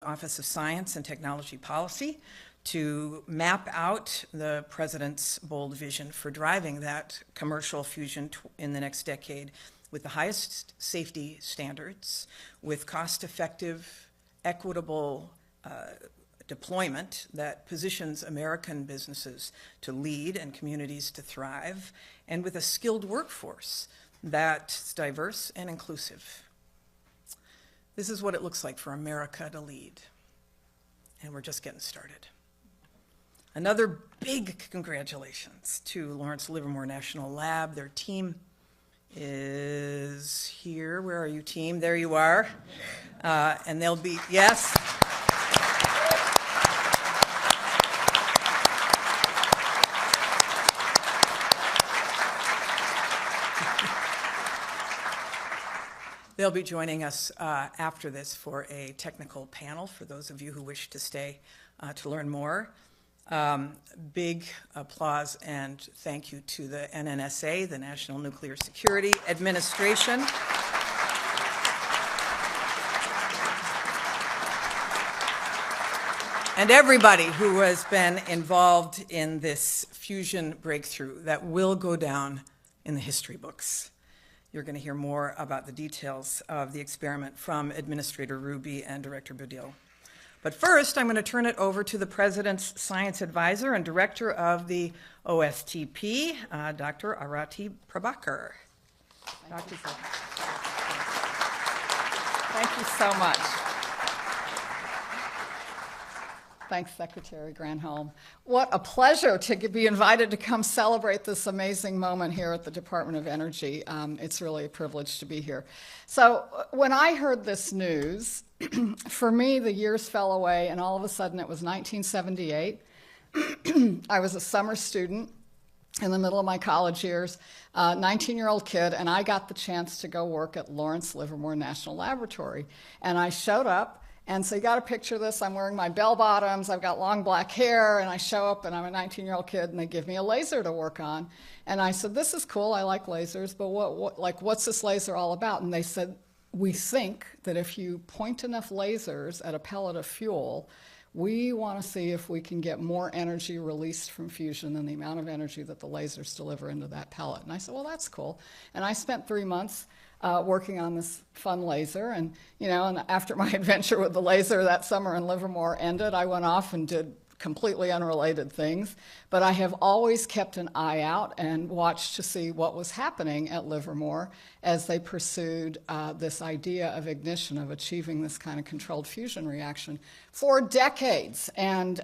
Office of Science and Technology Policy to map out the president's bold vision for driving that commercial fusion in the next decade with the highest safety standards, with cost-effective, equitable deployment that positions American businesses to lead and communities to thrive, and with a skilled workforce that's diverse and inclusive. This is what it looks like for America to lead, and we're just getting started. Another big congratulations to Lawrence Livermore National Lab. Their team is here. Where are you, team? There you are. And they'll be, yes. They'll be joining us after this for a technical panel for those of you who wish to stay to learn more. Big applause and thank you to the NNSA, the National Nuclear Security Administration. And everybody who has been involved in this fusion breakthrough that will go down in the history books. You're going to hear more about the details of the experiment from Administrator Ruby and Director Budil. But first, I'm going to turn it over to the President's Science Advisor and Director of the OSTP, Dr. Arati Prabhakar. Thank you so much. Thanks, Secretary Granholm. What a pleasure to be invited to come celebrate this amazing moment here at the Department of Energy. It's really a privilege to be here. So when I heard this news, for me, the years fell away, and all of a sudden it was 1978. I was a summer student in the middle of my college years, 19-year-old kid, and I got the chance to go work at Lawrence Livermore National Laboratory. And I showed up. And so you got to picture this. I'm wearing my bell bottoms. I've got long black hair. And I show up, and I'm a 19-year-old kid, and they give me a laser to work on. And I said, this is cool. I like lasers. But what's this laser all about? And they said, we think that if you point enough lasers at a pellet of fuel, we want to see if we can get more energy released from fusion than the amount of energy that the lasers deliver into that pellet. And I said, well, that's cool. And I spent 3 months working on this fun laser, and and after my adventure with the laser that summer in Livermore ended, I went off and did completely unrelated things. But I have always kept an eye out and watched to see what was happening at Livermore as they pursued this idea of ignition, of achieving this kind of controlled fusion reaction for decades. And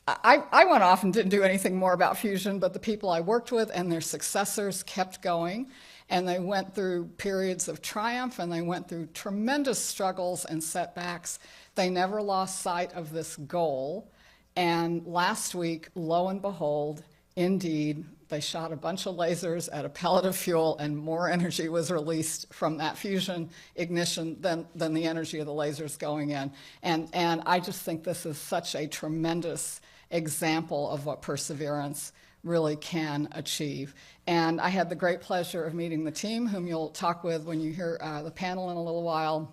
I went off and didn't do anything more about fusion, but the people I worked with and their successors kept going. And they went through periods of triumph, and they went through tremendous struggles and setbacks. They never lost sight of this goal. And last week, lo and behold, indeed, they shot a bunch of lasers at a pellet of fuel, and more energy was released from that fusion ignition than the energy of the lasers going in. And I just think this is such a tremendous example of what perseverance really can achieve. And I had the great pleasure of meeting the team, whom you'll talk with when you hear the panel in a little while.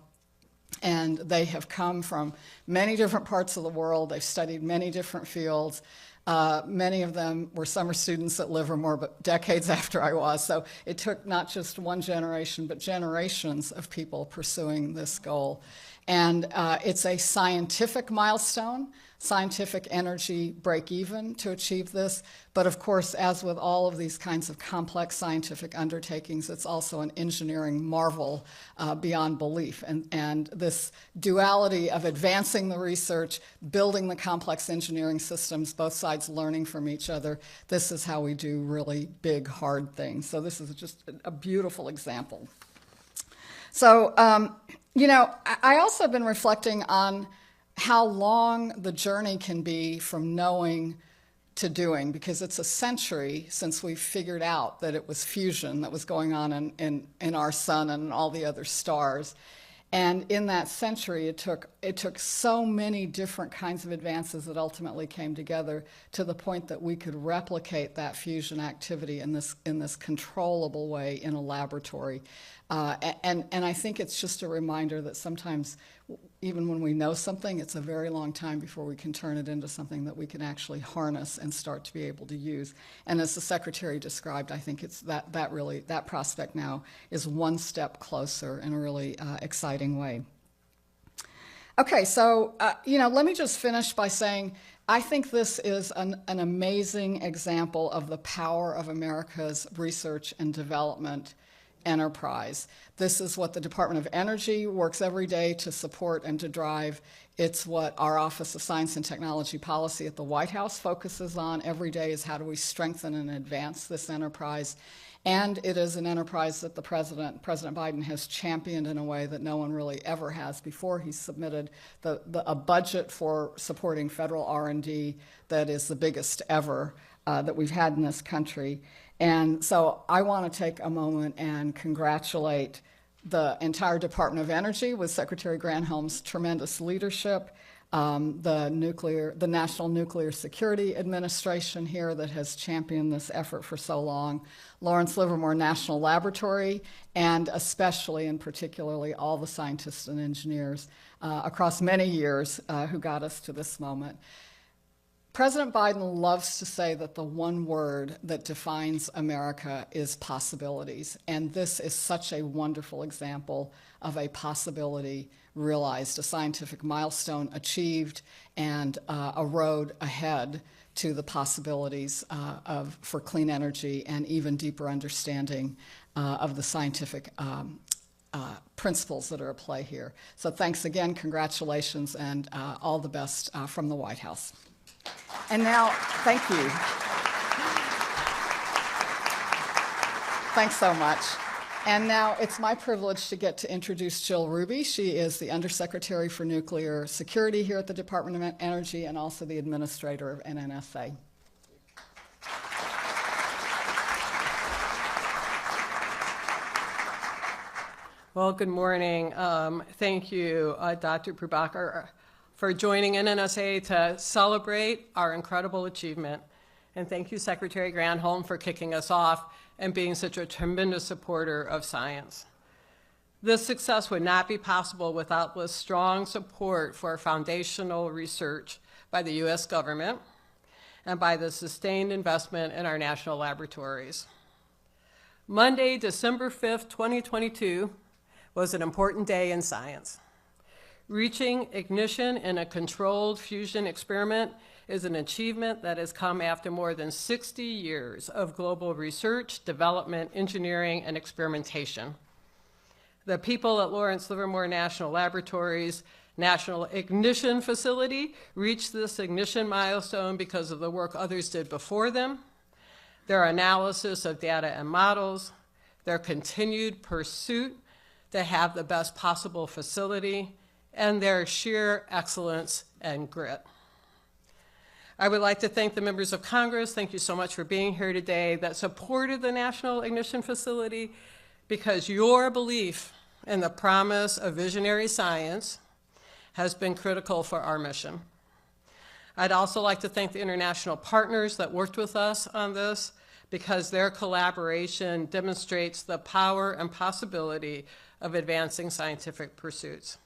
And they have come from many different parts of the world. They've studied many different fields. Many of them were summer students at Livermore, but decades after I was. So it took not just one generation, but generations of people pursuing this goal. And it's a scientific milestone, scientific energy break-even to achieve this. But of course, as with all of these kinds of complex scientific undertakings, it's also an engineering marvel beyond belief. And this duality of advancing the research, building the complex engineering systems, both sides learning from each other, this is how we do really big, hard things. So this is just a beautiful example. So, I also have been reflecting on how long the journey can be from knowing to doing, because it's a century since we figured out that it was fusion that was going on in our sun and all the other stars. And in that century, it took so many different kinds of advances that ultimately came together to the point that we could replicate that fusion activity in this controllable way in a laboratory. And I think it's just a reminder that sometimes, even when we know something, it's a very long time before we can turn it into something that we can actually harness and start to be able to use. And as the Secretary described, I think it's that prospect now is one step closer in a really exciting way. Okay, so, let me just finish by saying I think this is an amazing example of the power of America's research and development enterprise. This is what the Department of Energy works every day to support and to drive. It's what our Office of Science and Technology Policy at the White House focuses on every day, is how do we strengthen and advance this enterprise. And it is an enterprise that President Biden has championed in a way that no one really ever has before. He submitted a budget for supporting federal R&D that is the biggest ever that we've had in this country. And so I want to take a moment and congratulate the entire Department of Energy with Secretary Granholm's tremendous leadership, the National Nuclear Security Administration here that has championed this effort for so long, Lawrence Livermore National Laboratory, and especially and particularly all the scientists and engineers across many years who got us to this moment. President Biden loves to say that the one word that defines America is possibilities, and this is such a wonderful example of a possibility realized, a scientific milestone achieved, and a road ahead to the possibilities for clean energy and even deeper understanding of the scientific principles that are at play here. So thanks again, congratulations, and all the best from the White House. And now, thank you. Thanks so much. And now it's my privilege to get to introduce Jill Ruby. She is the Undersecretary for Nuclear Security here at the Department of Energy and also the Administrator of NNSA. Well, good morning. Thank you, Dr. Prabhakar, for joining NNSA to celebrate our incredible achievement. And thank you, Secretary Granholm, for kicking us off and being such a tremendous supporter of science. This success would not be possible without the strong support for foundational research by the U.S. government and by the sustained investment in our national laboratories. Monday, December 5th, 2022, was an important day in science. Reaching ignition in a controlled fusion experiment is an achievement that has come after more than 60 years of global research, development, engineering, and experimentation. The people at Lawrence Livermore National Laboratory's National Ignition Facility reached this ignition milestone because of the work others did before them, their analysis of data and models, their continued pursuit to have the best possible facility, and their sheer excellence and grit. I would like to thank the members of Congress, thank you so much for being here today, that supported the National Ignition Facility, because your belief in the promise of visionary science has been critical for our mission. I'd also like to thank the international partners that worked with us on this, because their collaboration demonstrates the power and possibility of advancing scientific pursuits.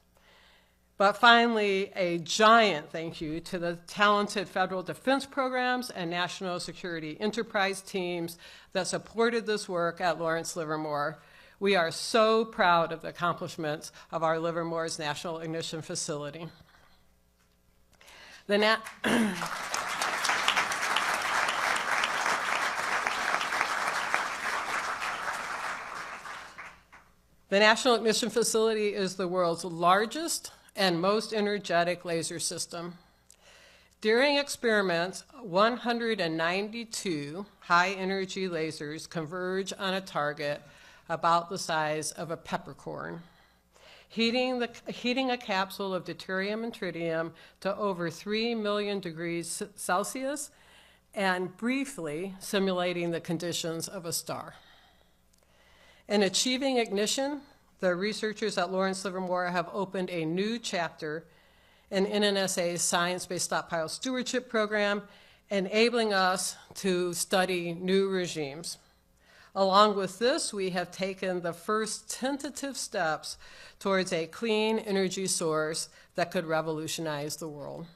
But finally, a giant thank you to the talented federal defense programs and national security enterprise teams that supported this work at Lawrence Livermore. We are so proud of the accomplishments of our Livermore's National Ignition Facility. The National Ignition Facility is the world's largest and most energetic laser system. During experiments, 192 high-energy lasers converge on a target about the size of a peppercorn, heating a capsule of deuterium and tritium to over 3 million degrees Celsius and briefly simulating the conditions of a star. In achieving ignition, the researchers at Lawrence Livermore have opened a new chapter in NNSA's Science-Based Stockpile Stewardship Program, enabling us to study new regimes. Along with this, we have taken the first tentative steps towards a clean energy source that could revolutionize the world.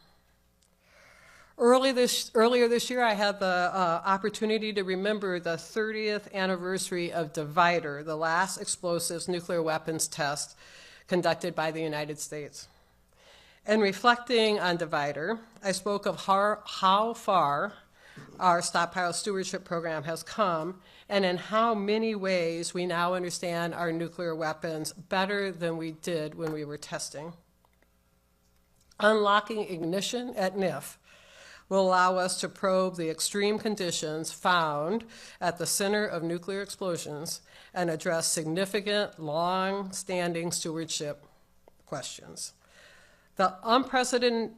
Earlier this year, I had the opportunity to remember the 30th anniversary of Divider, the last explosive nuclear weapons test conducted by the United States. In reflecting on Divider, I spoke of how far our stockpile stewardship program has come, and in how many ways we now understand our nuclear weapons better than we did when we were testing. Unlocking ignition at NIF will allow us to probe the extreme conditions found at the center of nuclear explosions and address significant, long-standing stewardship questions. The unprecedented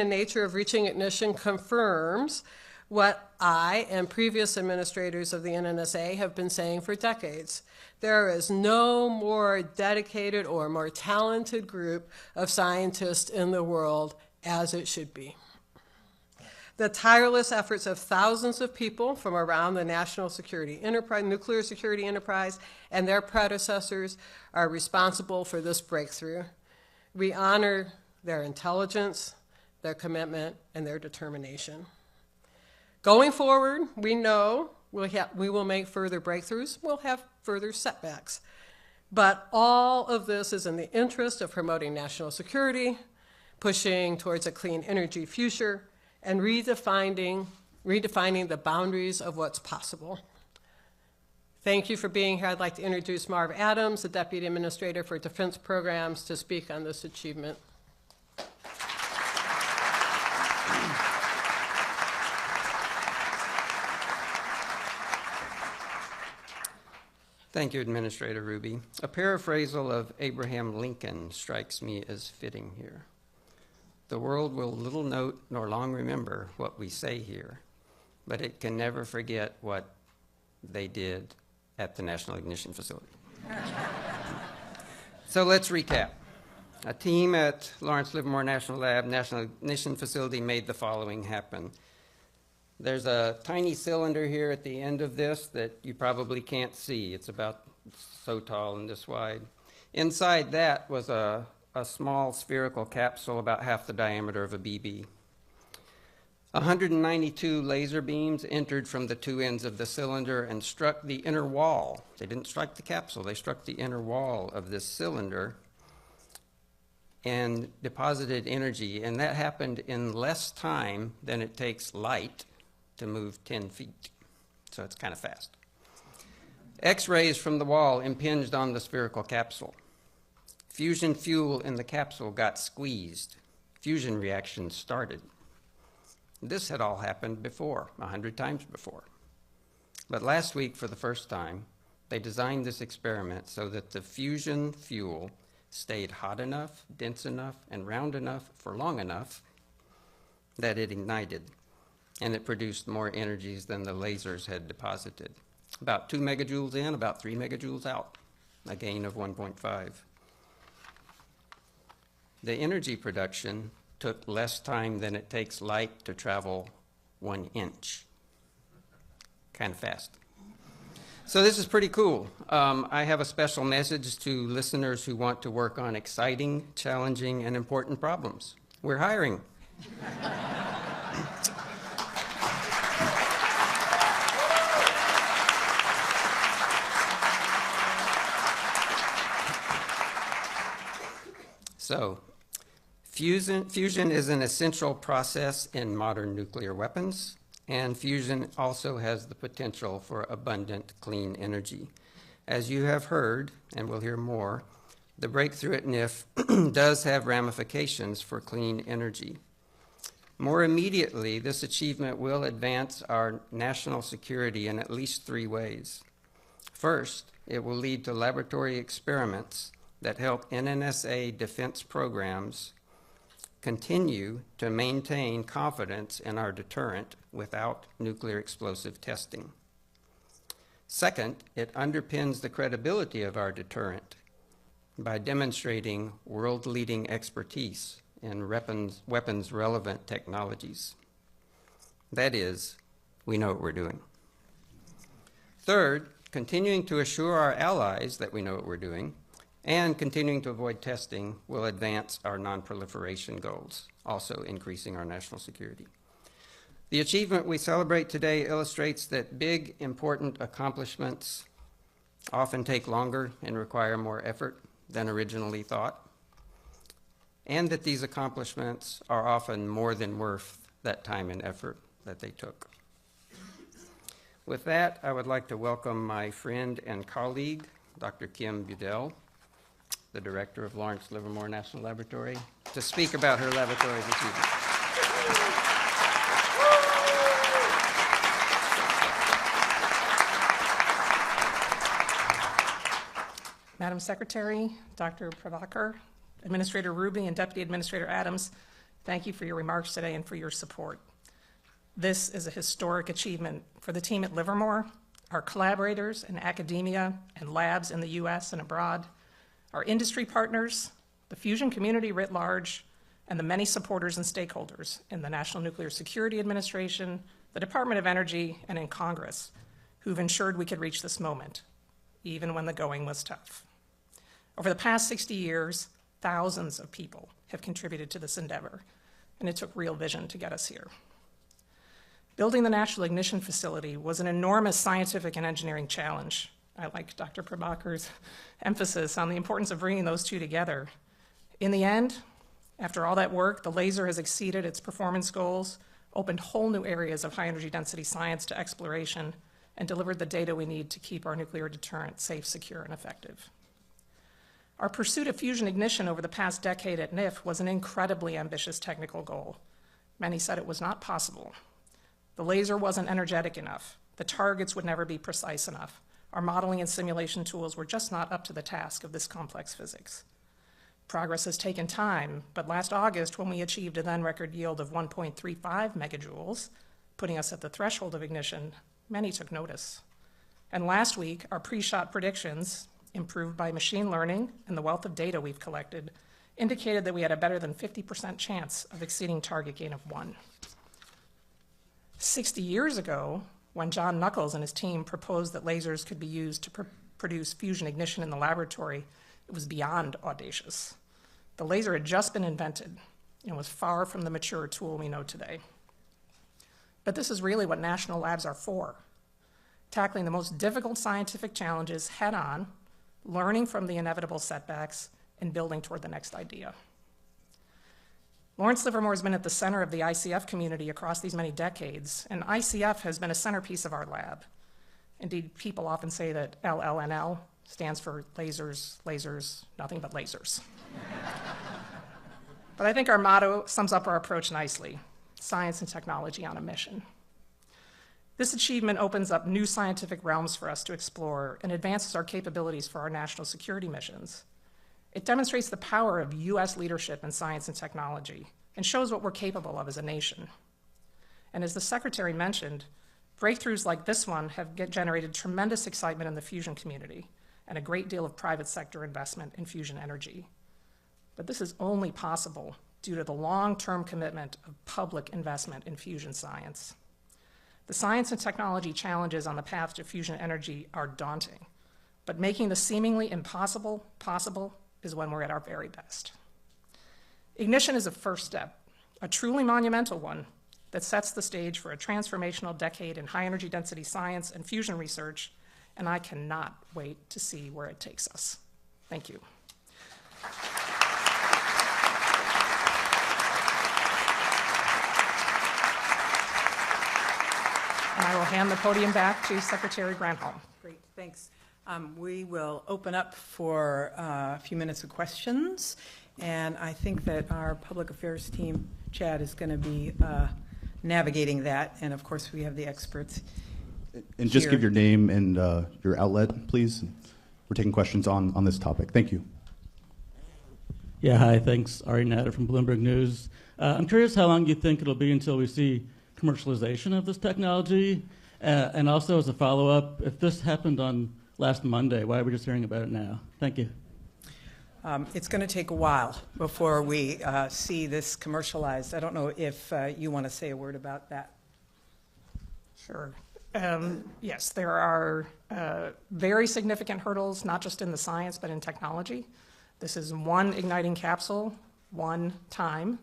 nature of reaching ignition confirms what I and previous administrators of the NNSA have been saying for decades. There is no more dedicated or more talented group of scientists in the world, as it should be. The tireless efforts of thousands of people from around the national security enterprise, nuclear security enterprise, and their predecessors are responsible for this breakthrough. We honor their intelligence, their commitment, and their determination. Going forward, we know we will make further breakthroughs. We'll have further setbacks. But all of this is in the interest of promoting national security, pushing towards a clean energy future, and redefining the boundaries of what's possible. Thank you for being here. I'd like to introduce Marv Adams, the Deputy Administrator for Defense Programs, to speak on this achievement. Thank you, Administrator Ruby. A paraphrasal of Abraham Lincoln strikes me as fitting here. The world will little note nor long remember what we say here, but it can never forget what they did at the National Ignition Facility. So let's recap. A team at Lawrence Livermore National Lab, National Ignition Facility made the following happen. There's a tiny cylinder here at the end of this that you probably can't see. It's about so tall and this wide. Inside that was a small spherical capsule about half the diameter of a BB. 192 laser beams entered from the two ends of the cylinder and struck the inner wall. They didn't strike the capsule, they struck the inner wall of this cylinder and deposited energy, and that happened in less time than it takes light to move 10 feet. So it's kind of fast. X-rays from the wall impinged on the spherical capsule. Fusion fuel in the capsule got squeezed. Fusion reactions started. This had all happened before, 100 times before. But last week, for the first time, they designed this experiment so that the fusion fuel stayed hot enough, dense enough, and round enough for long enough that it ignited, and it produced more energies than the lasers had deposited. About 2 megajoules in, about 3 megajoules out, a gain of 1.5. The energy production took less time than it takes light to travel 1 inch. Kind of fast. So this is pretty cool. I have a special message to listeners who want to work on exciting, challenging, and important problems. We're hiring. So, fusion is an essential process in modern nuclear weapons, and fusion also has the potential for abundant clean energy. As you have heard, and we'll hear more, the breakthrough at NIF does have ramifications for clean energy. More immediately, this achievement will advance our national security in at least 3 ways. First, it will lead to laboratory experiments that help NNSA defense programs continue to maintain confidence in our deterrent without nuclear explosive testing. Second, it underpins the credibility of our deterrent by demonstrating world-leading expertise in weapons-relevant technologies. That is, we know what we're doing. Third, continuing to assure our allies that we know what we're doing, and continuing to avoid testing will advance our non-proliferation goals, also increasing our national security. The achievement we celebrate today illustrates that big, important accomplishments often take longer and require more effort than originally thought, and that these accomplishments are often more than worth that time and effort that they took. With that, I would like to welcome my friend and colleague, Dr. Kim Budell, the director of Lawrence Livermore National Laboratory, to speak about her laboratory's achievements. Madam Secretary, Dr. Prabhakar, Administrator Ruby, and Deputy Administrator Adams, thank you for your remarks today and for your support. This is a historic achievement for the team at Livermore, our collaborators in academia and labs in the US and abroad, our industry partners, the fusion community writ large, and the many supporters and stakeholders in the National Nuclear Security Administration, the Department of Energy, and in Congress, who've ensured we could reach this moment, even when the going was tough. Over the past 60 years, thousands of people have contributed to this endeavor, and it took real vision to get us here. Building the National Ignition Facility was an enormous scientific and engineering challenge. I like Dr. Prabhakar's emphasis on the importance of bringing those two together. In the end, after all that work, the laser has exceeded its performance goals, opened whole new areas of high energy density science to exploration, and delivered the data we need to keep our nuclear deterrent safe, secure, and effective. Our pursuit of fusion ignition over the past decade at NIF was an incredibly ambitious technical goal. Many said it was not possible. The laser wasn't energetic enough. The targets would never be precise enough. Our modeling and simulation tools were just not up to the task of this complex physics. Progress has taken time, but last August, when we achieved a then record yield of 1.35 megajoules, putting us at the threshold of ignition, many took notice. And last week, our pre-shot predictions, improved by machine learning and the wealth of data we've collected, indicated that we had a better than 50% chance of exceeding target gain of 1. 60 years ago, when John Knuckles and his team proposed that lasers could be used to produce fusion ignition in the laboratory, it was beyond audacious. The laser had just been invented and was far from the mature tool we know today. But this is really what national labs are for: tackling the most difficult scientific challenges head-on, learning from the inevitable setbacks, and building toward the next idea. Lawrence Livermore has been at the center of the ICF community across these many decades, and ICF has been a centerpiece of our lab. Indeed, people often say that LLNL stands for lasers, lasers, nothing but lasers. But I think our motto sums up our approach nicely: science and technology on a mission. This achievement opens up new scientific realms for us to explore and advances our capabilities for our national security missions. It demonstrates the power of US leadership in science and technology and shows what we're capable of as a nation. And as the Secretary mentioned, breakthroughs like this one have generated tremendous excitement in the fusion community and a great deal of private sector investment in fusion energy. But this is only possible due to the long-term commitment of public investment in fusion science. The science and technology challenges on the path to fusion energy are daunting, but making the seemingly impossible possible is when we're at our very best. Ignition is a first step, a truly monumental one that sets the stage for a transformational decade in high energy density science and fusion research, and I cannot wait to see where it takes us. Thank you. And I will hand the podium back to Secretary Granholm. Great, thanks. We will open up for a few minutes of questions, and I think that our public affairs team, Chad, is going to be navigating that, and of course we have the experts. And just here. give your name and your outlet, please. We're taking questions on this topic. Thank you. Yeah, hi, thanks. Ari Natter from Bloomberg News. I'm curious how long you think it'll be until we see commercialization of this technology, and also as a follow-up, if this happened on last Monday, why are we just hearing about it now? Thank you. It's going to take a while before we see this commercialized. I don't know if you want to say a word about that. Sure. Yes, there are very significant hurdles, not just in the science, but in technology. This is one igniting capsule, one time.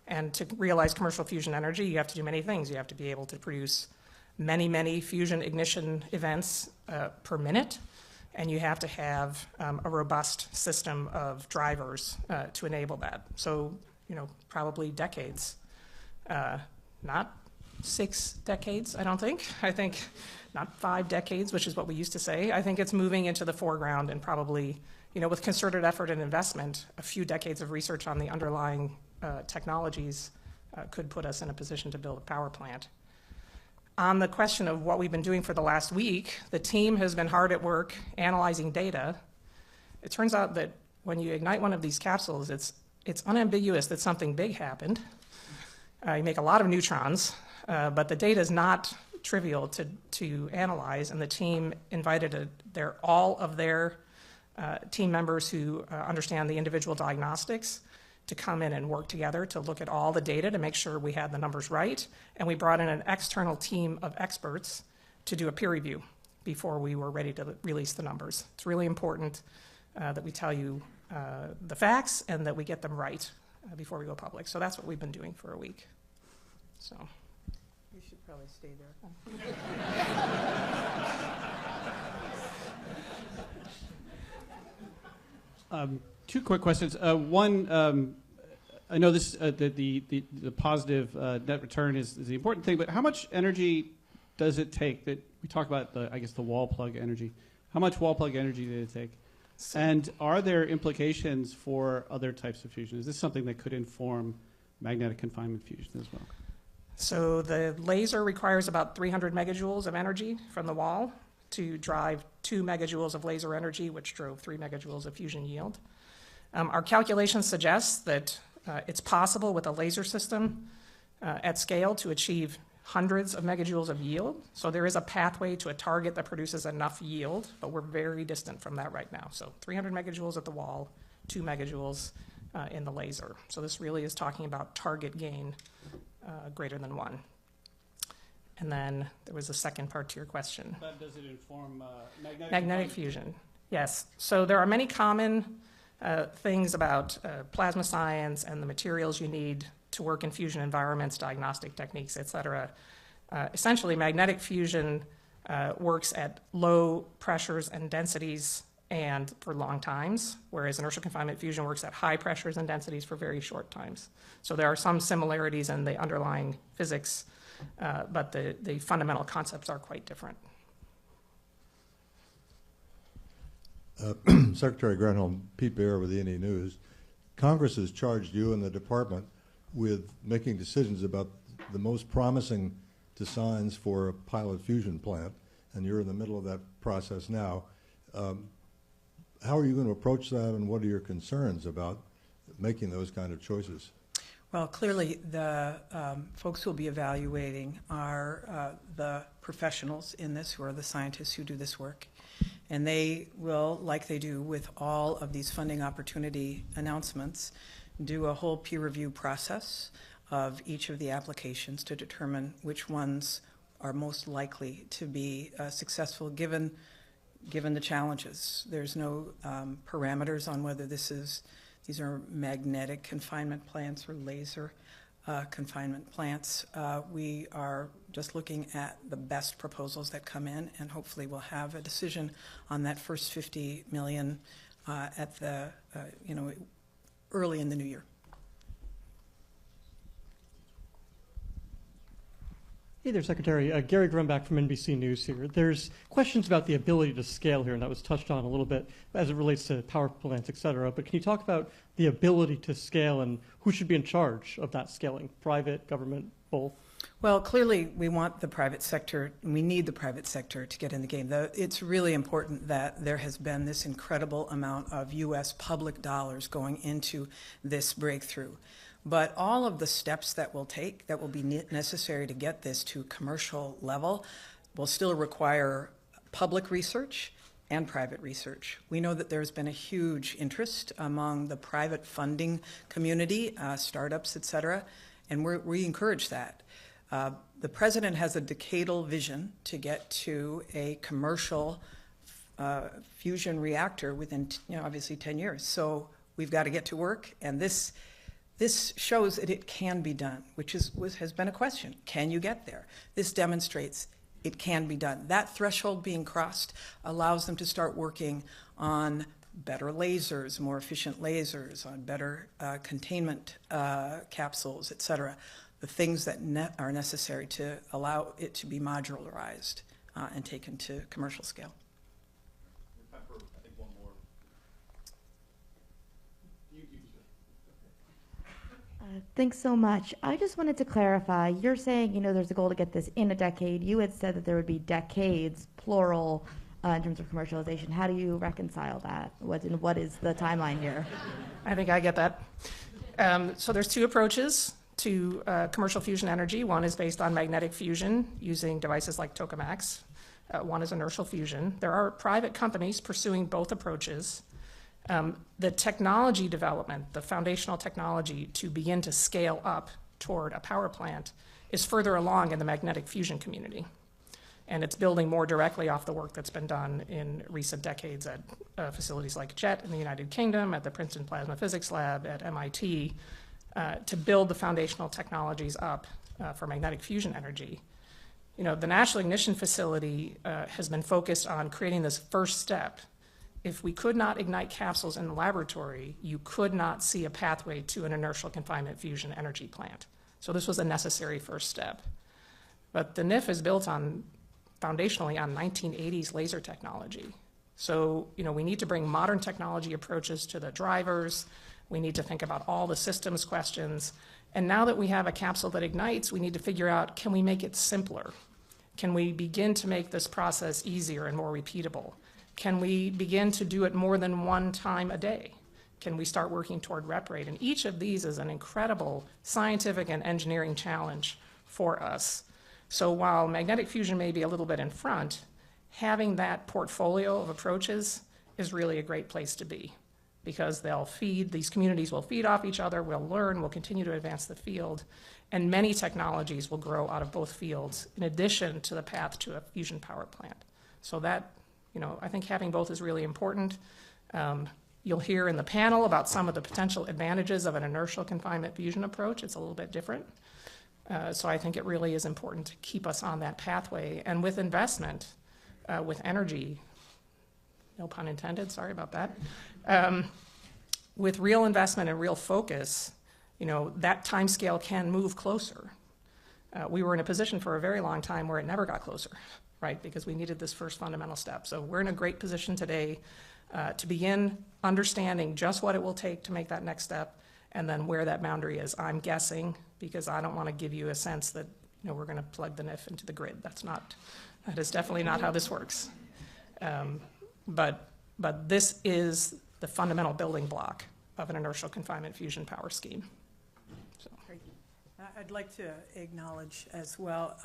And to realize commercial fusion energy, you have to do many things. You have to be able to produce many, many fusion ignition events per minute. And you have to have a robust system of drivers to enable that. So, probably decades, not 6 decades, I don't think. I think not 5 decades, which is what we used to say. I think it's moving into the foreground and probably, with concerted effort and investment, a few decades of research on the underlying technologies could put us in a position to build a power plant. On the question of what we've been doing for the last week, the team has been hard at work analyzing data. It turns out that when you ignite one of these capsules, it's unambiguous that something big happened. You make a lot of neutrons, but the data is not trivial to analyze, and the team invited all of their team members who understand the individual diagnostics to come in and work together to look at all the data to make sure we had the numbers right. And we brought in an external team of experts to do a peer review before we were ready to release the numbers. It's really important that we tell you the facts and that we get them right before we go public. So that's what we've been doing for a week. So You should probably stay there. 2 quick questions. One, I know this the positive net return is the important thing, but how much energy does it take? That we talk about the wall plug energy. How much wall plug energy did it take? And are there implications for other types of fusion? Is this something that could inform magnetic confinement fusion as well? So the laser requires about 300 megajoules of energy from the wall to drive 2 megajoules of laser energy, which drove 3 megajoules of fusion yield. Our calculations suggest that it's possible with a laser system at scale to achieve hundreds of megajoules of yield. So there is a pathway to a target that produces enough yield, but we're very distant from that right now. So 300 megajoules at the wall, 2 megajoules in the laser. So this really is talking about target gain greater than 1. And then there was a second part to your question. But does it inform Magnetic fusion, yes. So there are many common things about plasma science and the materials you need to work in fusion environments, diagnostic techniques, et cetera. Essentially, magnetic fusion works at low pressures and densities and for long times, whereas inertial confinement fusion works at high pressures and densities for very short times. So there are some similarities in the underlying physics, but the fundamental concepts are quite different. Secretary Granholm, Pete Baer with E&E News. Congress has charged you and the department with making decisions about the most promising designs for a pilot fusion plant, and you're in the middle of that process now. How are you going to approach that, and what are your concerns about making those kind of choices? Well, clearly, the folks who will be evaluating are the professionals in this, who are the scientists who do this work. And they will, like they do with all of these funding opportunity announcements, do a whole peer review process of each of the applications to determine which ones are most likely to be successful given the challenges. There's no parameters on whether these are magnetic confinement plants or laser confinement plants. We are just looking at the best proposals that come in, and hopefully we'll have a decision on that first $50 million at the early in the new year. Hey there, Secretary. Gary Grumbach from NBC News here. There's questions about the ability to scale here, and that was touched on a little bit as it relates to power plants, et cetera. But can you talk about the ability to scale and who should be in charge of that scaling? Private, government, both? Well, clearly we want the private sector, and we need the private sector to get in the game. It's really important that there has been this incredible amount of U.S. public dollars going into this breakthrough. But all of the steps that we'll take that will be necessary to get this to commercial level will still require public research and private research. We know that there's been a huge interest among the private funding community, startups, et cetera, and we encourage that. The president has a decadal vision to get to a commercial fusion reactor within, obviously 10 years. So we've got to get to work, and this shows that it can be done, which has been a question. Can you get there? This demonstrates it can be done. That threshold being crossed allows them to start working on better lasers, more efficient lasers, on better containment capsules, et cetera. The things that are necessary to allow it to be modularized and taken to commercial scale. Thanks so much. I just wanted to clarify. You're saying, there's a goal to get this in a decade. You had said that there would be decades, plural, in terms of commercialization. How do you reconcile that? What is the timeline here? I think I get that. So there's two approaches to commercial fusion energy. One is based on magnetic fusion using devices like tokamaks. One is inertial fusion. There are private companies pursuing both approaches. The technology development, the foundational technology to begin to scale up toward a power plant is further along in the magnetic fusion community. And it's building more directly off the work that's been done in recent decades at facilities like JET in the United Kingdom, at the Princeton Plasma Physics Lab, at MIT, to build the foundational technologies up for magnetic fusion energy. The National Ignition Facility has been focused on creating this first step. If we could not ignite capsules in the laboratory, you could not see a pathway to an inertial confinement fusion energy plant. So this was a necessary first step. But the NIF is built foundationally on 1980s laser technology. So, we need to bring modern technology approaches to the drivers. We need to think about all the systems questions. And now that we have a capsule that ignites, we need to figure out, can we make it simpler? Can we begin to make this process easier and more repeatable? Can we begin to do it more than one time a day? Can we start working toward rep rate? And each of these is an incredible scientific and engineering challenge for us. So while magnetic fusion may be a little bit in front, having that portfolio of approaches is really a great place to be, because these communities will feed off each other, we'll learn, we'll continue to advance the field, and many technologies will grow out of both fields in addition to the path to a fusion power plant. So that, I think having both is really important. You'll hear in the panel about some of the potential advantages of an inertial confinement fusion approach. It's a little bit different. So I think it really is important to keep us on that pathway. And with investment, with energy, no pun intended, sorry about that, with real investment and real focus, that timescale can move closer. We were in a position for a very long time where it never got closer, right? Because we needed this first fundamental step. So we're in a great position today to begin understanding just what it will take to make that next step, and then where that boundary is. I'm guessing, because I don't want to give you a sense that we're going to plug the NIF into the grid. That is definitely not how this works. But this is the fundamental building block of an inertial confinement fusion power scheme. So. I'd like to acknowledge as well,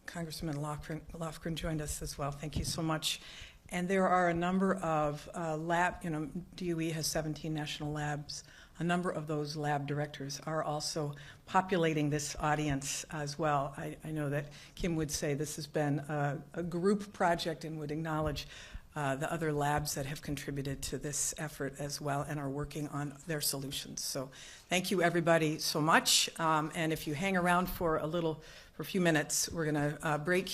Congressman Lofgren joined us as well. Thank you so much. And there are a number of DOE has 17 national labs. A number of those lab directors are also populating this audience as well. I know that Kim would say this has been a group project and would acknowledge the other labs that have contributed to this effort as well and are working on their solutions. So thank you everybody so much. And if you hang around for a few minutes, we're going to break